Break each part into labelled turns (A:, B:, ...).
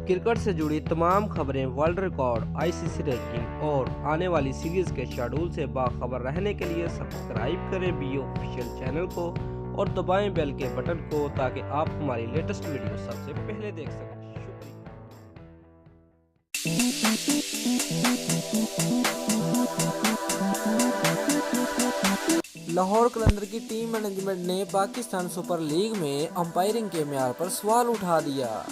A: Cricket से जुड़ी तमाम खबरें, वर्ल्ड रिकॉर्ड, आईसीसी रैंकिंग और आने वाली सीरीज के शेड्यूल से बाखबर रहने के लिए सब्सक्राइब करें बी ऑफिशियल चैनल को और दबाएं बेल के बटन को ताकि आप हमारी लेटेस्ट वीडियो सबसे पहले देख सकें।
B: लाहौर कलंदर की टीम मैनेजमेंट ने पाकिस्तान सुपर लीग में अंपायरिंग के म्यार पर सवाल उठा दिया।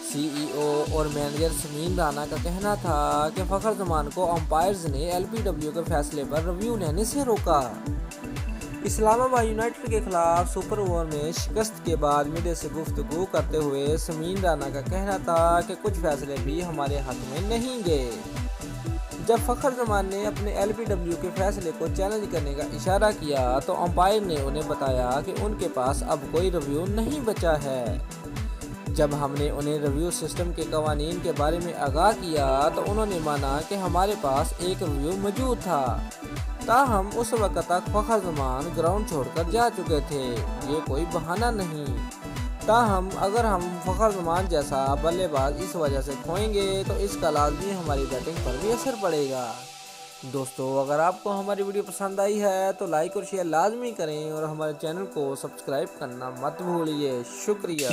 B: सीईओ और मैनेजर समीन राना का कहना था कि फखर जमान को अंपायर्स ने एलबीडब्ल्यू के फैसले पर रिव्यू लेने से रोका। इस्लामाबाद यूनाइटेड के खिलाफ सुपर ओवर में शिकस्त के बाद मीडिया से गुफ्तगू करते हुए समीन राना का कहना था कि कुछ फैसले भी हमारे हक में नहीं गए। जब फखर जमान ने अपने एलबीडब्ल्यू के फैसले को चैलेंज करने का इशारा किया तो अंपायर ने उन्हें बताया कि उनके पास अब कोई रिव्यू नहीं बचा है। जब हमने उन्हें रिव्यू सिस्टम के कवानीन के बारे में आगाह किया तो उन्होंने माना कि हमारे पास एक रिव्यू मौजूद था। ताहम उस वक्त तक फखर जमान ग्राउंड छोड़कर जा चुके थे। ये कोई बहाना नहीं। ताहम अगर हम फखर जमान जैसा बल्लेबाज इस वजह से खोएंगे तो इसका लाजमी हमारी बैटिंग पर भी असर पड़ेगा। दोस्तों, अगर आपको हमारी वीडियो पसंद आई है तो लाइक और शेयर लाजमी करें और हमारे चैनल को सब्सक्राइब करना मत भूलिए। शुक्रिया।